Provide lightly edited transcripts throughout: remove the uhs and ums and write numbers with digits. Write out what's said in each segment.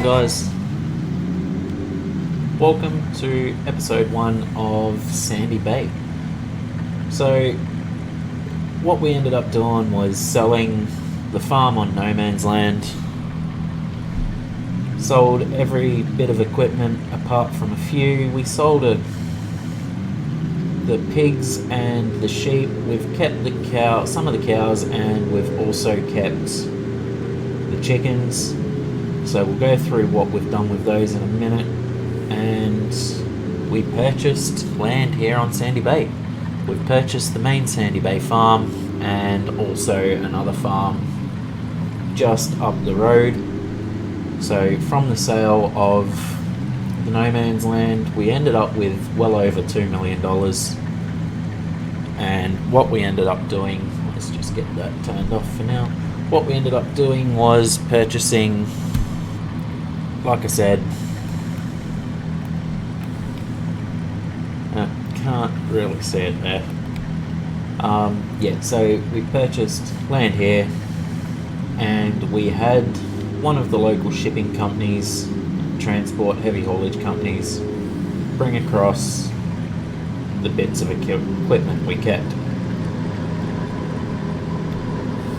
guys, welcome to episode 1 of Sandy Bay. So what we ended up doing was selling the farm on no man's land, sold every bit of equipment apart from a few. We sold the pigs and the sheep. We've kept some of the cows, and we've also kept the chickens. So we'll go through what we've done with those in a minute. And we purchased land here on Sandy Bay. We've purchased the main Sandy Bay farm and also another farm just up the road. So from the sale of the no man's land, we ended up with well over $2 million. And what we ended up doing, let's just get that turned off for now. What we ended up doing was purchasing, like I said, I can't really see it there. So we purchased land here, and we had one of the local shipping companies, transport heavy haulage companies, bring across the bits of equipment we kept.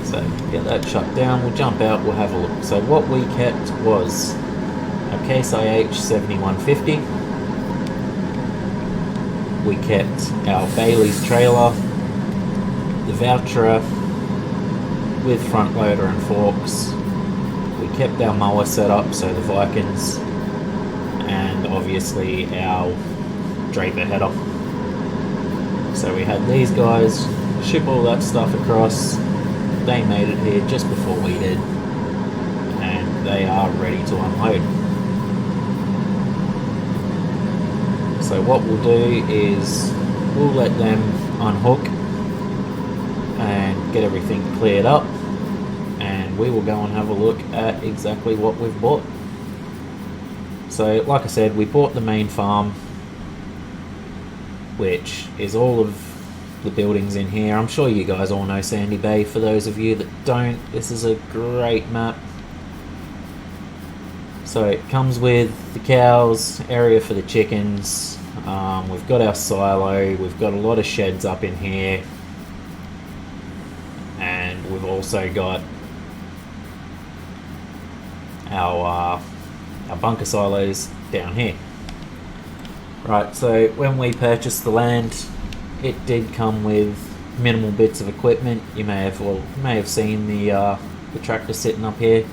So get that shut down, we'll jump out, we'll have a look. So what we kept was a Case IH 7150. We kept our Bailey's trailer, the Voucher with front loader and forks. We kept our mower set up, so the Vikings, and obviously our Draper header. So we had these guys ship all that stuff across. They made it here just before we did, and they are ready to unload. So what we'll do is we'll let them unhook and get everything cleared up, and we will go and have a look at exactly what we've bought. So like I said, we bought the main farm, which is all of the buildings in here. I'm sure you guys all know Sandy Bay. For those of you that don't, this is a great map. So it comes with the cows, area for the chickens, we've got our silo, we've got a lot of sheds up in here, and we've also got our bunker silos down here. Right, so when we purchased the land, it did come with minimal bits of equipment. You may have seen the tractor sitting up here.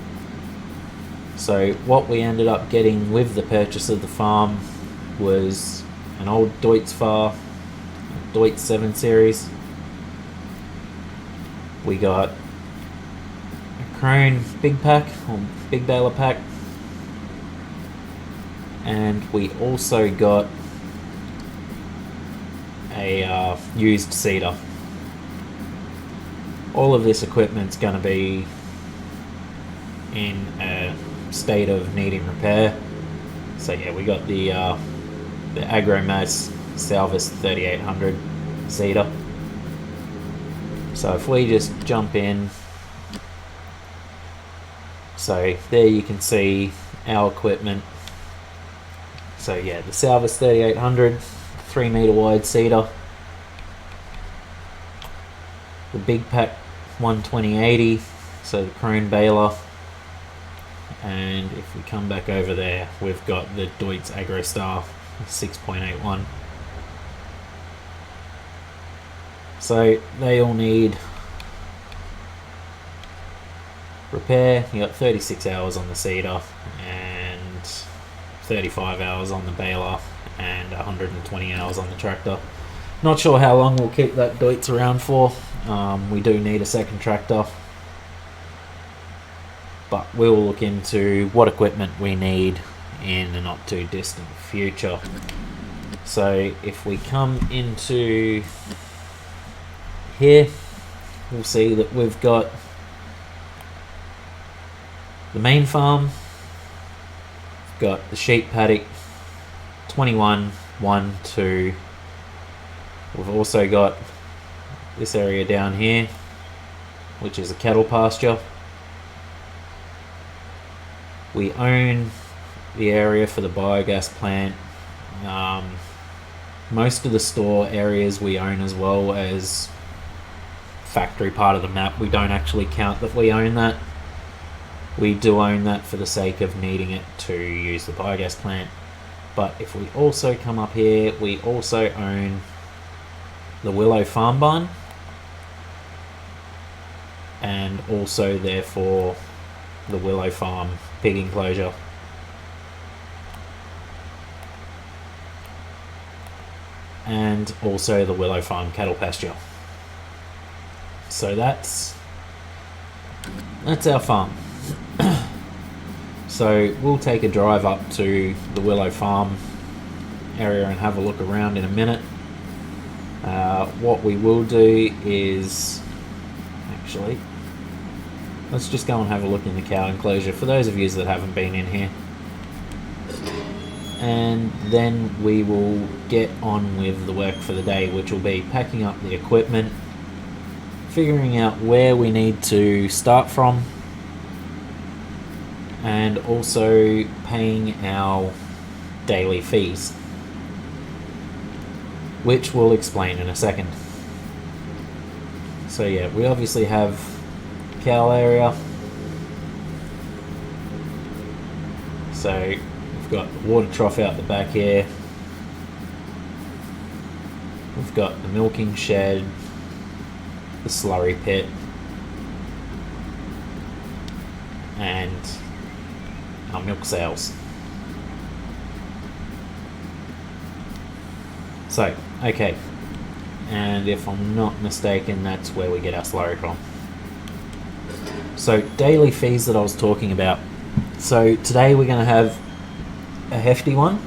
So what we ended up getting with the purchase of the farm was an old Deutz 7 series. We got a Crone big pack, or big baler pack, and we also got a used seeder. All of this equipment's going to be in a state of needing repair. So yeah, we got the Agromass Salvis 3800 seeder. So if we just jump in, so there you can see our equipment. So yeah, the Salvis 3800, 3 meter wide seeder, the big pack 12080, so the Crone baler. And if we come back over there, we've got the Deutz AgroStar 6.81. So they all need repair. You got 36 hours on the seeder and 35 hours on the baler and 120 hours on the tractor. Not sure how long we'll keep that Deutz around for. We do need a second tractor, but we'll look into what equipment we need in the not too distant future. So if we come into here, we'll see that we've got the main farm, we've got the sheep paddock 21, 1, 2. We've also got this area down here, which is a cattle pasture. We own the area for the biogas plant. Most of the store areas we own as well as factory part of the map. We don't actually count that we own that. We do own that for the sake of needing it to use the biogas plant. But if we also come up here, we also own the Willow Farm Barn, and also therefore the Willow Farm pig enclosure. And also the Willow Farm cattle pasture. So that's our farm. So we'll take a drive up to the Willow Farm area and have a look around in a minute. What we will do is, actually, let's just go and have a look in the cow enclosure for those of you that haven't been in here. And then we will get on with the work for the day, which will be packing up the equipment, figuring out where we need to start from, and also paying our daily fees, which we'll explain in a second. So yeah, we obviously have cow area. So we've got the water trough out the back here. We've got the milking shed, the slurry pit, and our milk sales. So, okay, and if I'm not mistaken, that's where we get our slurry from. So, daily fees that I was talking about. So, today we're going to have a hefty one.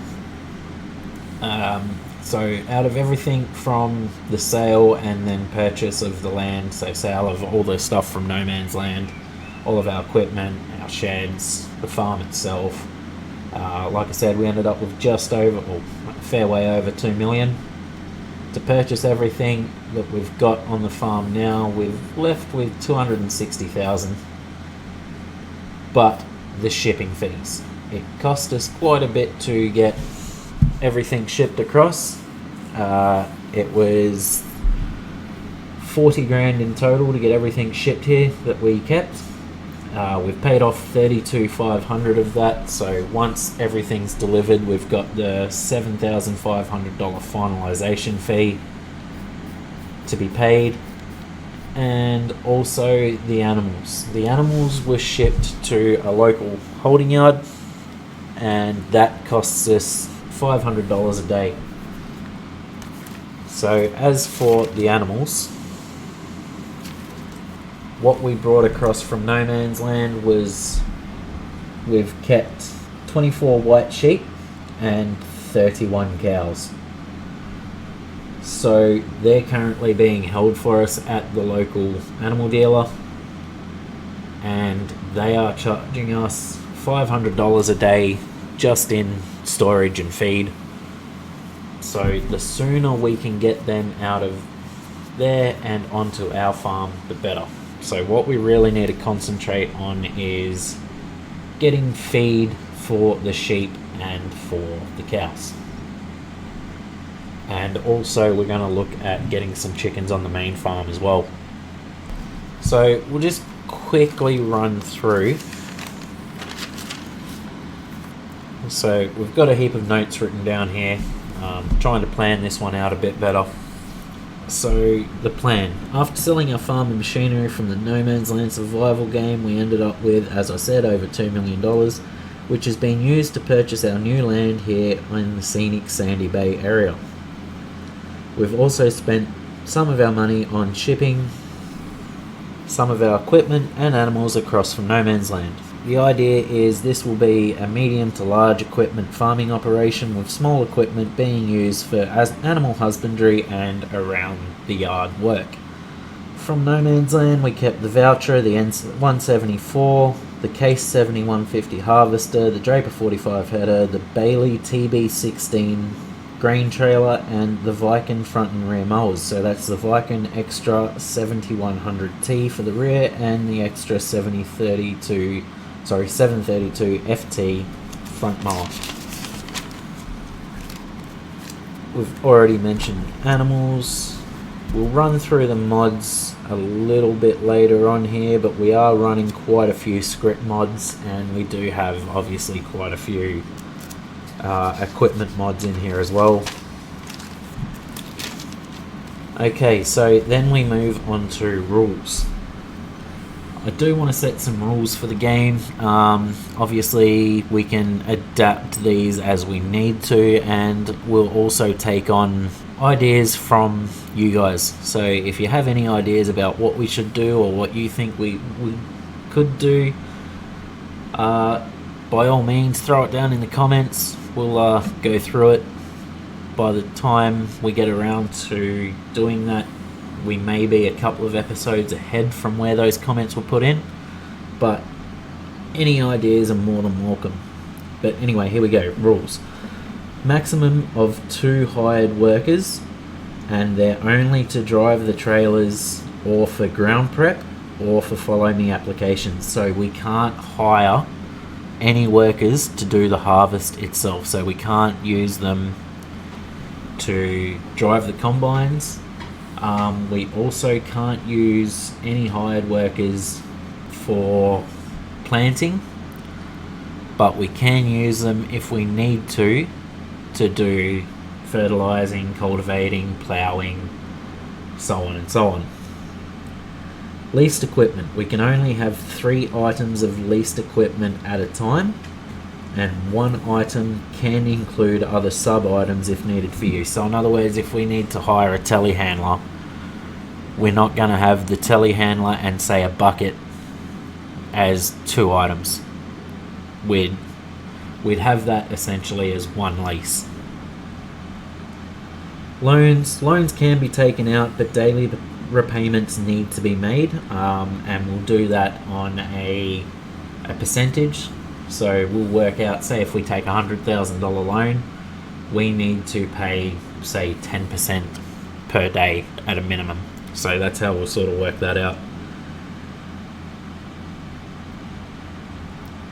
So, out of everything from the sale and then purchase of the land, so sale of all the stuff from No Man's Land, all of our equipment, our sheds, the farm itself. Like I said, we ended up with just over, or a fair way over 2 million. To purchase everything that we've got on the farm now, we've left with 260,000. But the shipping fees. It cost us quite a bit to get everything shipped across. It was 40 grand in total to get everything shipped here that we kept. We've paid off 32,500 of that, so once everything's delivered, we've got the $7,500 finalisation fee to be paid, and also the animals. The animals were shipped to a local holding yard, and that costs us $500 a day. So as for the animals, what we brought across from No Man's Land was we've kept 24 white sheep and 31 cows. So they're currently being held for us at the local animal dealer, and they are charging us $500 a day just in storage and feed. So the sooner we can get them out of there and onto our farm, the better. So what we really need to concentrate on is getting feed for the sheep and for the cows. And also we're going to look at getting some chickens on the main farm as well. So we'll just quickly run through. So we've got a heap of notes written down here. Trying to plan this one out a bit better. So the plan. After selling our farm and machinery from the No Man's Land survival game, we ended up with, as I said, over $2 million, which has been used to purchase our new land here in the scenic Sandy Bay area. We've also spent some of our money on shipping some of our equipment and animals across from No Man's Land. The idea is this will be a medium to large equipment farming operation, with small equipment being used for animal husbandry and around the yard work. From No Man's Land we kept the Voucher, the N174, the Case 7150 Harvester, the Draper 45 header, the Bailey TB16 grain trailer, and the Viking front and rear mowers. So that's the Viking Extra 7100T for the rear and the Extra 732 FT front mower. We've already mentioned animals. We'll run through the mods a little bit later on here, but we are running quite a few script mods, and we do have obviously quite a few equipment mods in here as well. Okay, so then we move on to rules. I do want to set some rules for the game. Obviously, we can adapt these as we need to, and we'll also take on ideas from you guys. So if you have any ideas about what we should do or what you think we could do, by all means, throw it down in the comments. We'll go through it. By the time we get around to doing that, we may be a couple of episodes ahead from where those comments were put in, but any ideas are more than welcome. But anyway, here we go. Rules. Maximum of 2 hired workers, and they're only to drive the trailers or for ground prep or for follow me applications. So we can't hire any workers to do the harvest itself. So we can't use them to drive the combines. We also can't use any hired workers for planting, but we can use them if we need to do fertilizing, cultivating, ploughing, so on and so on. Leased equipment. We can only have 3 items of leased equipment at a time, and 1 item can include other sub-items if needed for use. So in other words, if we need to hire a telehandler, we're not going to have the telehandler and say a bucket as 2 items. We'd have that essentially as 1 lease. Loans can be taken out, but daily repayments need to be made, and we'll do that on a percentage. So we'll work out, say if we take a $100,000 loan, we need to pay, say, 10% per day at a minimum. So that's how we'll sort of work that out.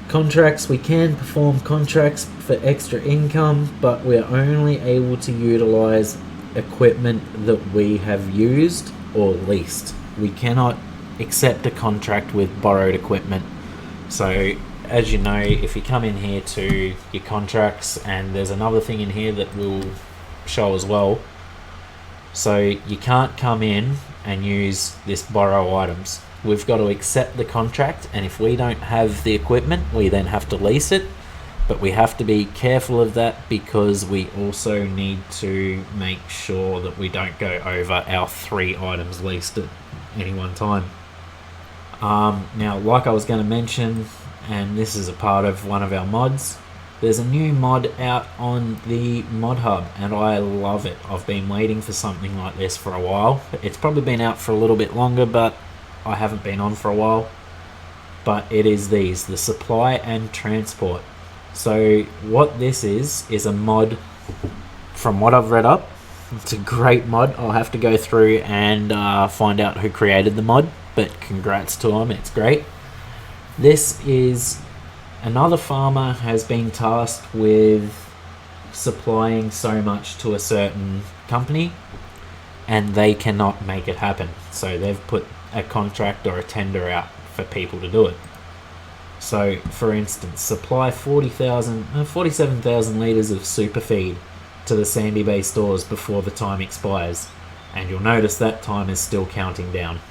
Contracts. We can perform contracts for extra income, but we're only able to utilize equipment that we have used or leased. We cannot accept a contract with borrowed equipment. So as you know, if you come in here to your contracts, and there's another thing in here that we'll show as well. So you can't come in and use this borrow items. We've got to accept the contract, and if we don't have the equipment, we then have to lease it. But we have to be careful of that, because we also need to make sure that we don't go over our 3 items leased at any one time. Now, like I was going to mention, and this is a part of one of our mods, there's a new mod out on the mod hub, and I love it. I've been waiting for something like this for a while. It's probably been out for a little bit longer, but I haven't been on for a while. But it is the supply and transport. So what this is a mod, from what I've read up. It's a great mod. I'll have to go through and find out who created the mod, but congrats to them, it's great. This is another farmer has been tasked with supplying so much to a certain company, and they cannot make it happen. So they've put a contract or a tender out for people to do it. So, for instance, supply 47,000 litres of super feed to the Sandy Bay stores before the time expires. And you'll notice that time is still counting down.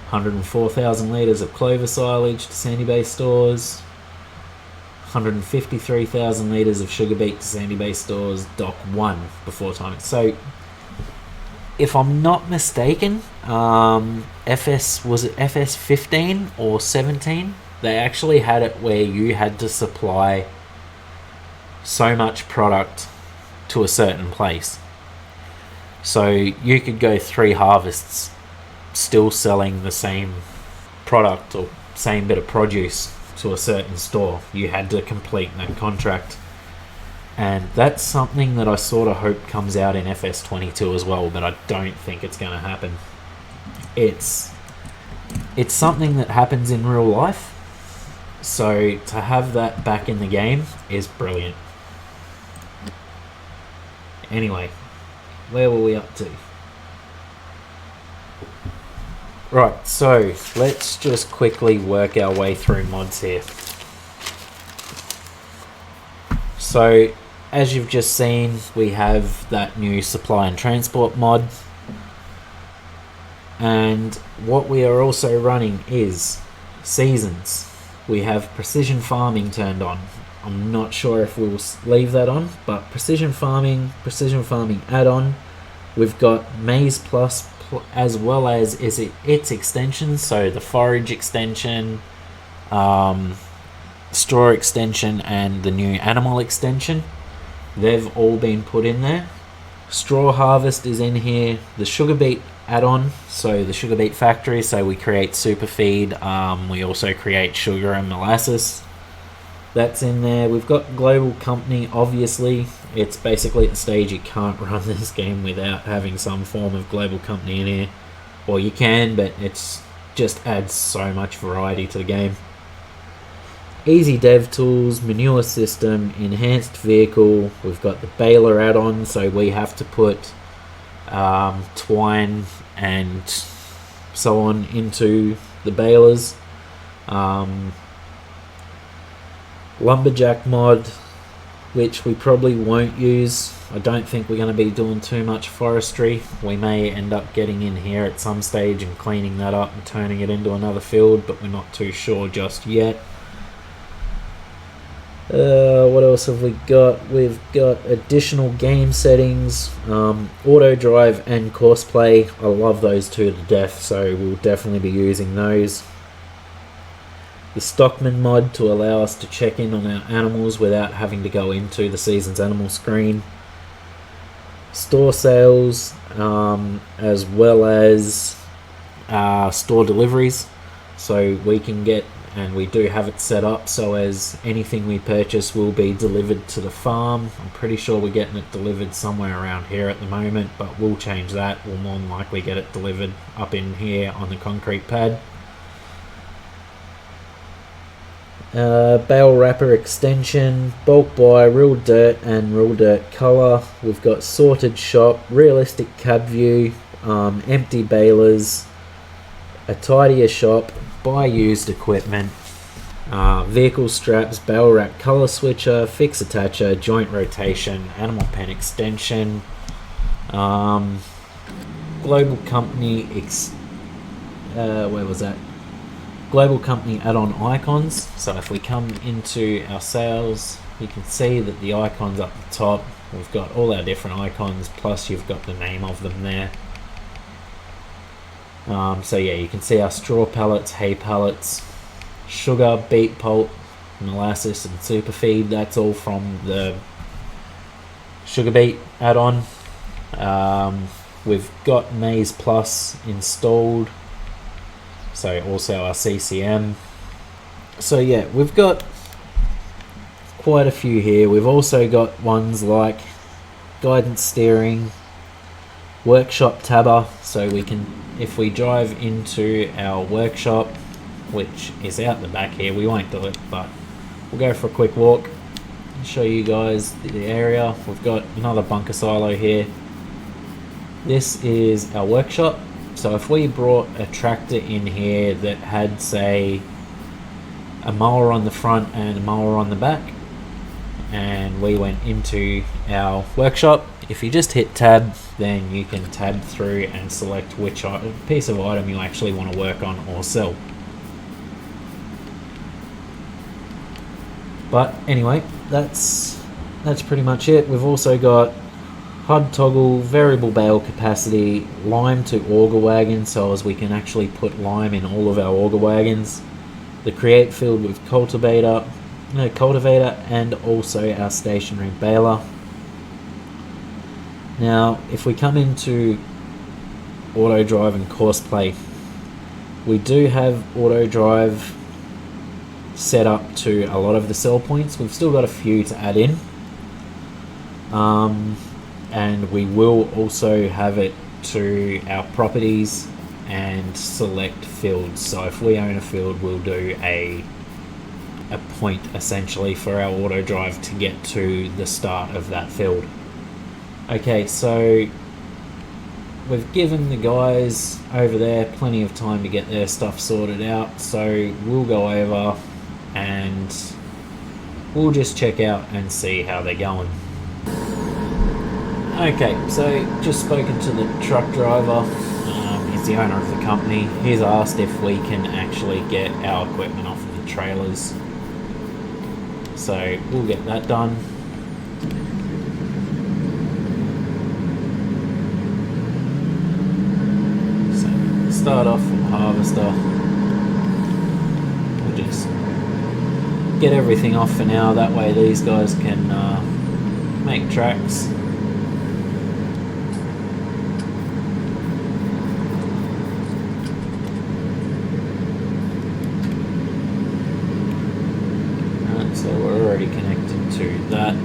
104,000 litres of clover silage to Sandy Bay stores. 153,000 litres of sugar beet to Sandy Bay stores, Dock 1 before time. So, if I'm not mistaken, was it FS 15 or 17? They actually had it where you had to supply so much product to a certain place. So you could go 3 harvests still selling the same product or same bit of produce to a certain store. You had to complete that contract. And that's something that I sort of hope comes out in FS22 as well, but I don't think it's going to happen. It's something that happens in real life, So to have that back in the game is brilliant. Anyway, where were we up to? Right, so let's just quickly work our way through mods here. So, as you've just seen, we have that new supply and transport mod. And what we are also running is seasons. We have precision farming turned on. I'm not sure if we'll leave that on, but precision farming add-on. We've got Maize Plus as well as its extensions, so the forage extension, straw extension, and the new animal extension. They've all been put in there. Straw harvest is in here. The sugar beet add-on, so the sugar beet factory, so we create super feed. We also create sugar and molasses. That's in there. We've got global company, obviously. It's basically at the stage you can't run this game without having some form of global company in here. Well, you can, but it's just adds so much variety to the game. Easy dev tools, manure system, enhanced vehicle. We've got the baler add-on, so we have to put twine and so on into the balers. Lumberjack mod, which we probably won't use. I don't think we're going to be doing too much forestry. We may end up getting in here at some stage and cleaning that up and turning it into another field, but we're not too sure just yet. What else have we got? We've got additional game settings, auto drive and course play. I love those two to death, so we'll definitely be using those. The Stockman mod to allow us to check in on our animals without having to go into the season's animal screen. Store sales, as well as store deliveries, so we can get, and we do have it set up so as anything we purchase will be delivered to the farm. I'm pretty sure we're getting it delivered somewhere around here at the moment, but we'll change that. We'll more than likely get it delivered up in here on the concrete pad. Bale wrapper extension, bulk buy, real dirt and real dirt colour. We've got sorted shop, realistic cab view, empty balers, a tidier shop, buy used equipment, vehicle straps, bale wrap colour switcher, fix attacher, joint rotation, animal pen extension, global company where was that? Global company add-on icons. So if we come into our sales, you can see that the icons up the top, we've got all our different icons, plus you've got the name of them there. So yeah, you can see our straw pellets, hay pellets, sugar, beet pulp, molasses and super feed. That's all from the sugar beet add-on. We've got Maize Plus installed, so also our CCM. So yeah, we've got quite a few here. We've also got ones like guidance steering, workshop tabber, so we can, if we drive into our workshop, which is out the back here, we won't do it, but we'll go for a quick walk and show you guys the area. We've got another bunker silo here. This is our workshop. So if we brought a tractor in here that had, say, a mower on the front and a mower on the back, and we went into our workshop, if you just hit tab, then you can tab through and select which piece of item you actually want to work on or sell. But anyway, that's pretty much it. We've also got HUD toggle, variable bale capacity, lime to auger wagon, so as we can actually put lime in all of our auger wagons. The create field with cultivator, and also our stationary baler. Now, if we come into auto drive and course play, we do have auto drive set up to a lot of the sell points. We've still got a few to add in. And we will also have it to our properties and select fields. So if we own a field, we'll do a a point essentially for our auto drive to get to the start of that field. Okay, so we've given the guys over there plenty of time to get their stuff sorted out, so we'll go over and we'll just check out and see how they're going. Okay, so just spoken to the truck driver. He's the owner of the company. He's asked if we can actually get our equipment off of the trailers. So we'll get that done. So start off with the harvester. We'll just get everything off for now. That way these guys can make tracks. So we're already connected to that.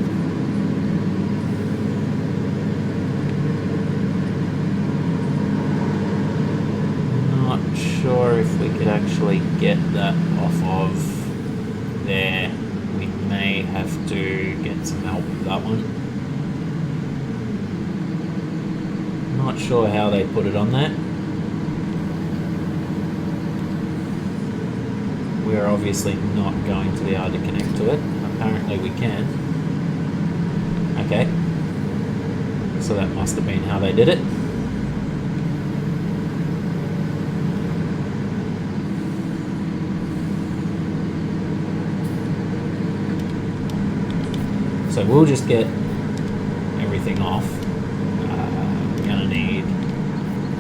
Not sure if we could actually get that off of there. We may have to get some help with that one. Not sure how they put it on there. We're obviously not going to be able to connect to it. Apparently we can. Okay. So that must have been how they did it. So we'll just get everything off. We're going to need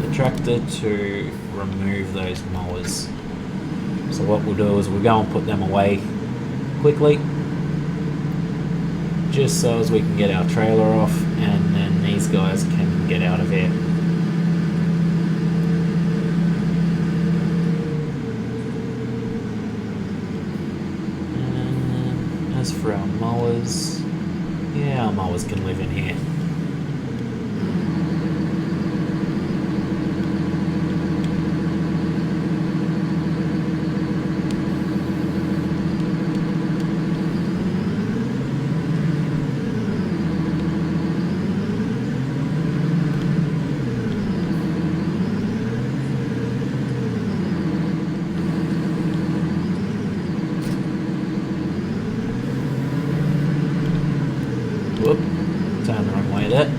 the tractor to remove those mowers. So what we'll do is we'll go and put them away quickly, just so as we can get our trailer off, and then these guys can get out of here. And as for our mowers, yeah, our mowers can live in here. Whoop, turn the wrong way there.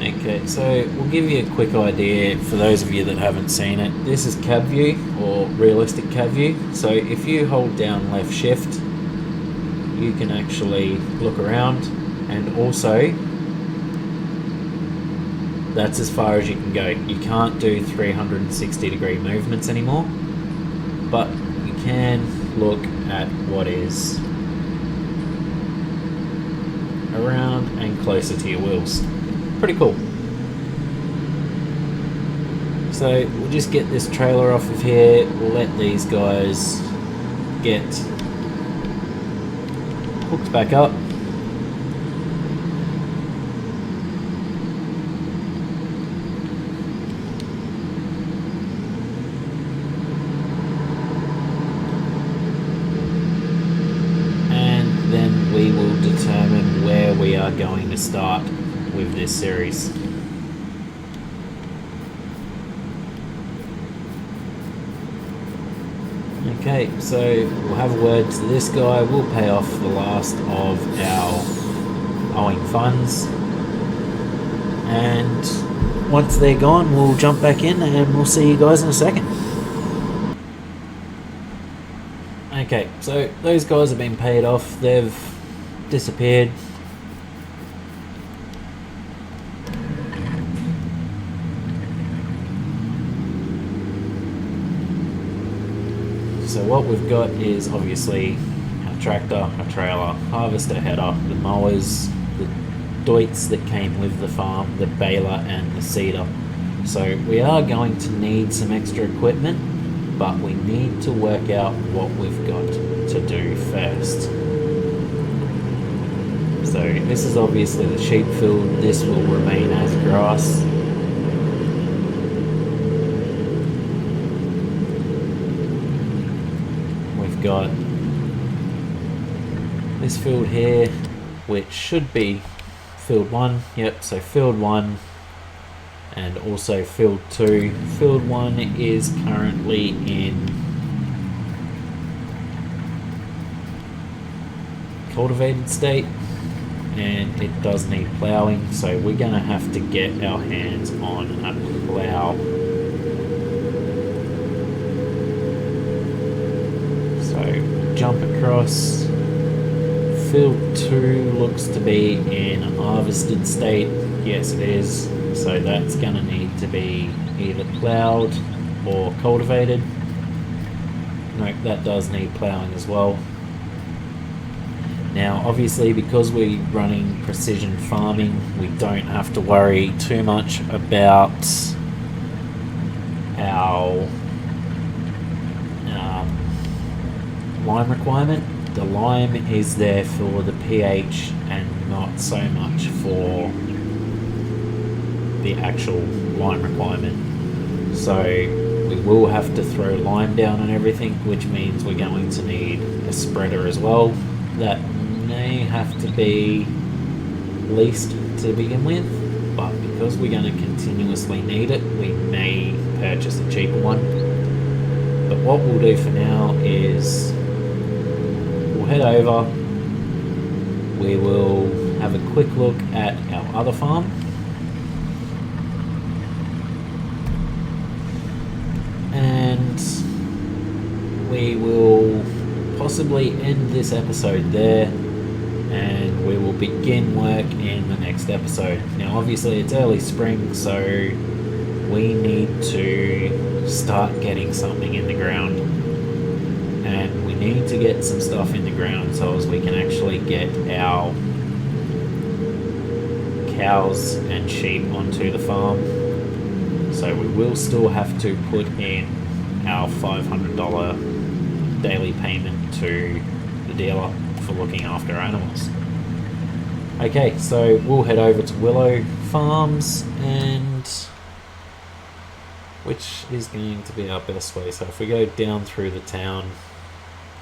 Okay, so we'll give you a quick idea for those of you that haven't seen it. This is cab view, or realistic cab view. So if you hold down left shift, you can actually look around, and also that's as far as you can go. You can't do 360 degree movements anymore, but you can look at what is around and closer to your wheels. Pretty cool. So we'll just get this trailer off of here. We'll let these guys get hooked back up. And then we will determine where we are going to start with this series. Okay, so we'll have a word to this guy. We'll pay off the last of our owing funds, and once they're gone, we'll jump back in and we'll see you guys in a second. Okay, so those guys have been paid off. They've disappeared. So what we've got is obviously our tractor, our trailer, harvester header, the mowers, the doits that came with the farm, the baler and the seeder. So we are going to need some extra equipment, but we need to work out what we've got to do first. So this is obviously the sheep field. This will remain as grass. We've got this field here, which should be field 1. Yep, so field 1 and also field 2. Field 1 is currently in cultivated state and it does need ploughing, so we're going to have to get our hands on a plough. So jump across. Field 2 looks to be in harvested state. Yes, it is. So that's going to need to be either ploughed or cultivated. Nope, that does need ploughing as well. Now, obviously, because we're running precision farming, we don't have to worry too much about our lime requirement. The lime is there for the pH and not so much for the actual lime requirement. So we will have to throw lime down on everything, which means we're going to need a spreader as well. That may have to be leased to begin with, but because we're going to continuously need it, we may purchase a cheaper one. But what we'll do for now is we'll head over, we will have a quick look at our other farm, and we will possibly end this episode there, and we will begin work in the next episode. Now obviously it's early spring, so we need to start getting something in the ground, and we need to get some stuff in the ground so as we can actually get our cows and sheep onto the farm. So we will still have to put in our $500 daily payment to the dealer for looking after animals. Okay, so we'll head over to Willow Farms, and which is going to be our best way. So if we go down through the town,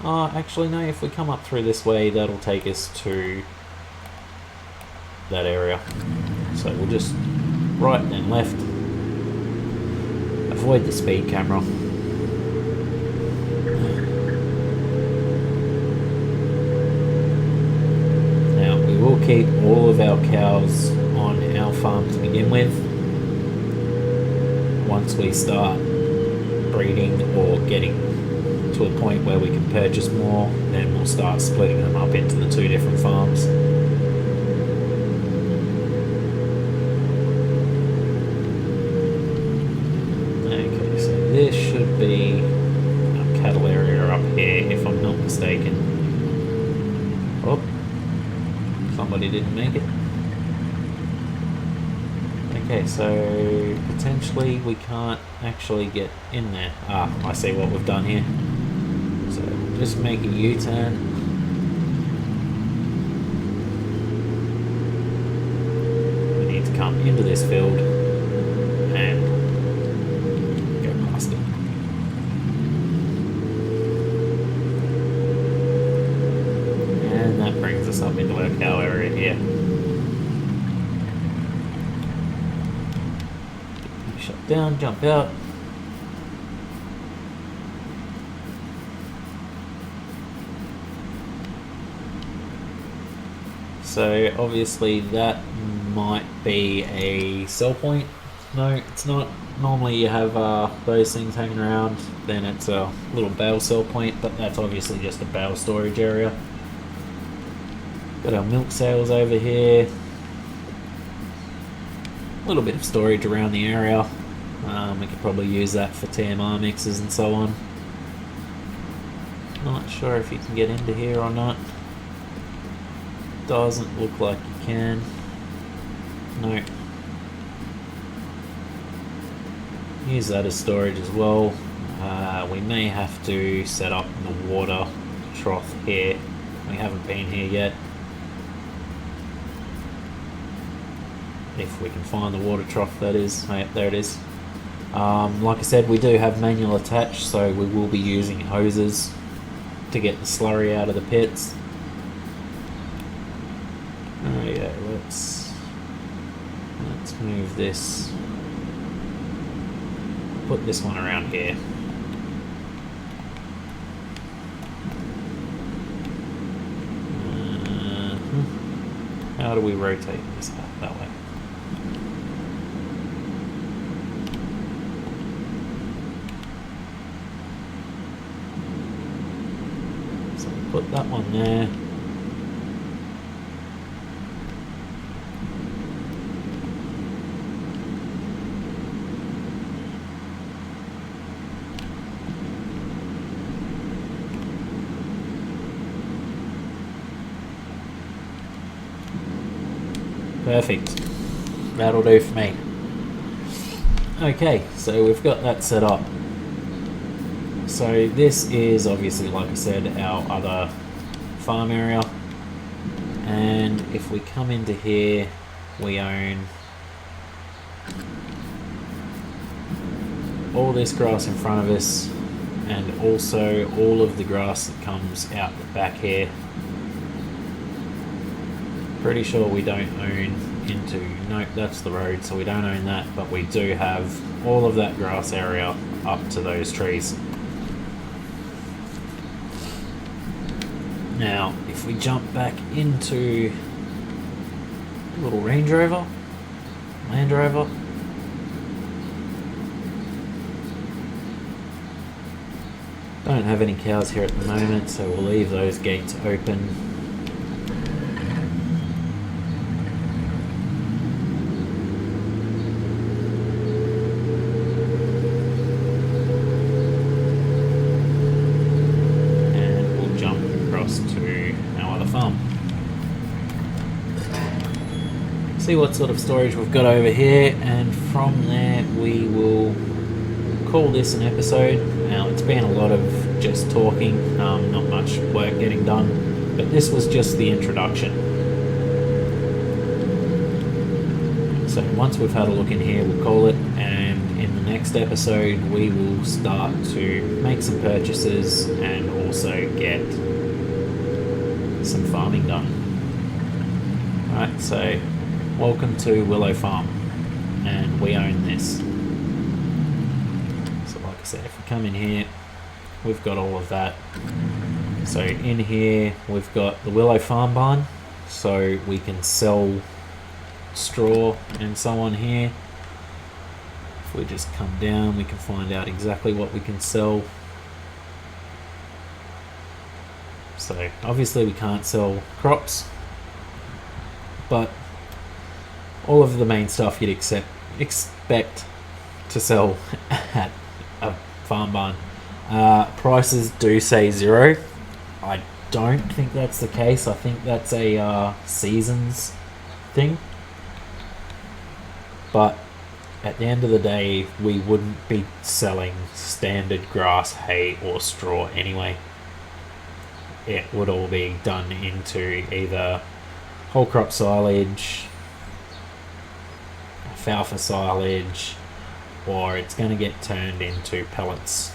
actually no, if we come up through this way, that'll take us to that area. So we'll just right and left, avoid the speed camera. Now we will keep all of our cows on our farm to begin with. Once we start breeding or getting to a point where we can purchase more, then we'll start splitting them up into the two different farms. Okay, so this should be a cattle area up here, if I'm not mistaken. Oh, somebody didn't make it. Okay, so potentially we can't actually get in there. I see what we've done here. So just make a U-turn. We need to come into this field and go past it. And that brings us up into our cow area here. Shut down, jump out. So obviously that might be a sell point. No, it's not. Normally you have those things hanging around, then it's a little bale sell point, but that's obviously just a bale storage area. Got our milk sales over here. A little bit of storage around the area. We could probably use that for TMR mixes and so on. Not sure if you can get into here or not. Doesn't look like you can. No. Use that as storage as well. We may have to set up the water trough here. We haven't been here yet. if we can find the water trough, that is. Oh, yeah, there it is. Like I said, we do have manual attached, so we will be using hoses to get the slurry out of the pits. Oh yeah, let's move this. Put this one around here. How do we rotate this out that way? So we put that one there. Perfect. That'll do for me. Okay, so we've got that set up. So this is obviously, like I said, our other farm area. And if we come into here, we own all this grass in front of us, and also all of the grass that comes out the back here. Pretty sure we don't own into, nope, that's the road, so we don't own that, but we do have all of that grass area up to those trees. Now, if we jump back into a little Range Rover, Land Rover, don't have any cows here at the moment, so we'll leave those gates open. See what sort of storage we've got over here, and from there we will call this an episode. Now, it's been a lot of just talking, not much work getting done, but this was just the introduction. So once we've had a look in here, we'll call it, and in the next episode we will start to make some purchases and also get some farming done. Alright, so welcome to Willow Farm, and we own this. So like I said, if we come in here, we've got all of that. So in here we've got the Willow Farm barn, so we can sell straw and so on here. If we just come down, we can find out exactly what we can sell. So obviously we can't sell crops, but all of the main stuff you'd expect to sell at a farm barn. Prices do say 0. I don't think that's the case. I think that's a seasons thing. But at the end of the day, we wouldn't be selling standard grass, hay or straw anyway. It would all be done into either whole crop silage, alfalfa silage, or it's going to get turned into pellets.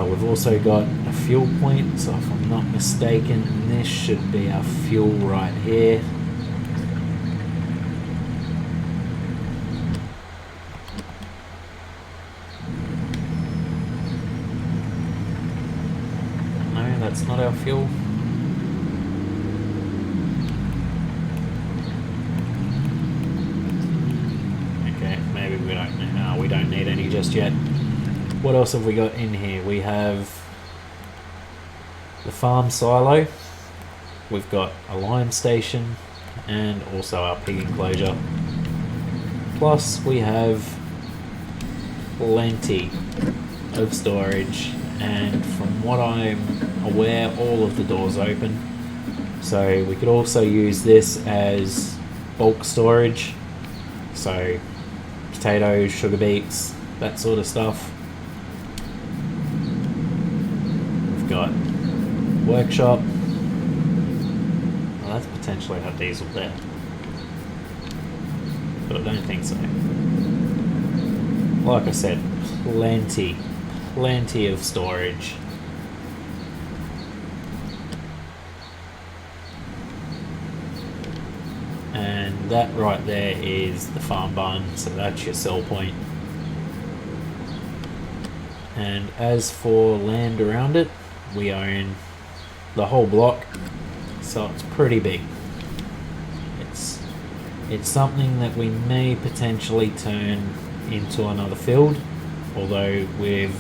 We've also got a fuel point, so if I'm not mistaken, this should be our fuel right here. No, that's not our fuel. We don't need any just yet. What else have we got in here? We have the farm silo, we've got a lime station, and also our pig enclosure. Plus we have plenty of storage, and from what I'm aware, all of the doors open. So we could also use this as bulk storage. So potatoes, sugar beets, that sort of stuff. We've got workshop. Well, that's potentially our diesel there. But I don't think so. Like I said, plenty of storage. And that right there is the farm barn, so that's your sell point. And as for land around it, we own the whole block, so it's pretty big. It's something that we may potentially turn into another field, although with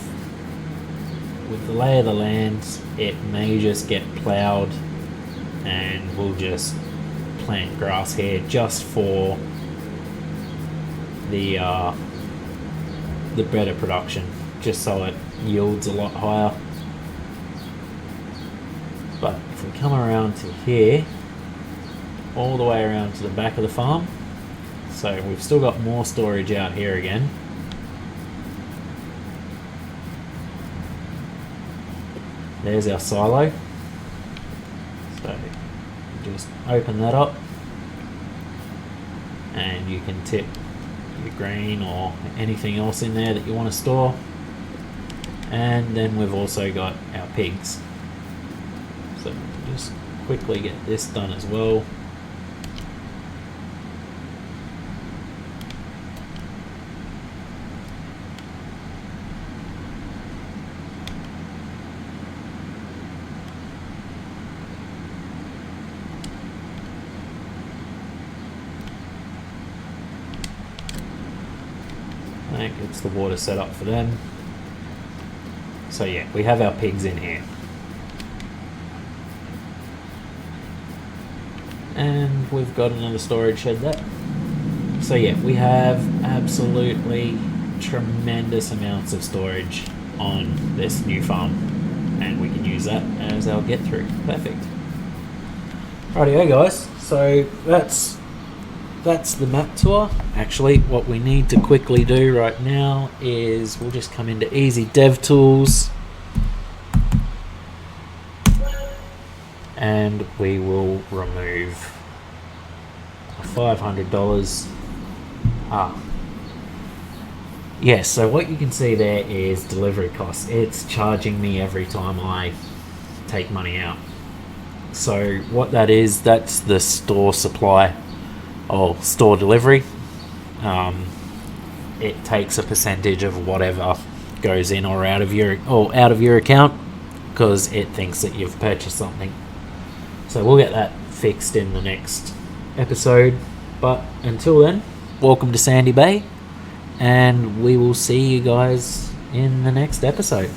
the lay of the land, it may just get ploughed and we'll just plant grass here just for the better production, just so it yields a lot higher. But if we come around to here, all the way around to the back of the farm, so we've still got more storage out here again. There's our silo, so just open that up and you can tip your grain or anything else in there that you want to store. And then we've also got our pigs, so just quickly get this done as well. That gets the water set up for them. So yeah, we have our pigs in here. And we've got another storage shed there. So yeah, we have absolutely tremendous amounts of storage on this new farm, and we can use that as our get through. Perfect. Rightio guys, so that's the map tour. Actually, what we need to quickly do right now is we'll just come into easy dev tools and we will remove $500. Yes, so what you can see there is delivery costs. It's charging me every time I take money out. So what that is, that's the store supply or store delivery. It takes a percentage of whatever goes in or out of your account because it thinks that you've purchased something. So we'll get that fixed in the next episode. But until then, welcome to Sandy Bay, and we will see you guys in the next episode.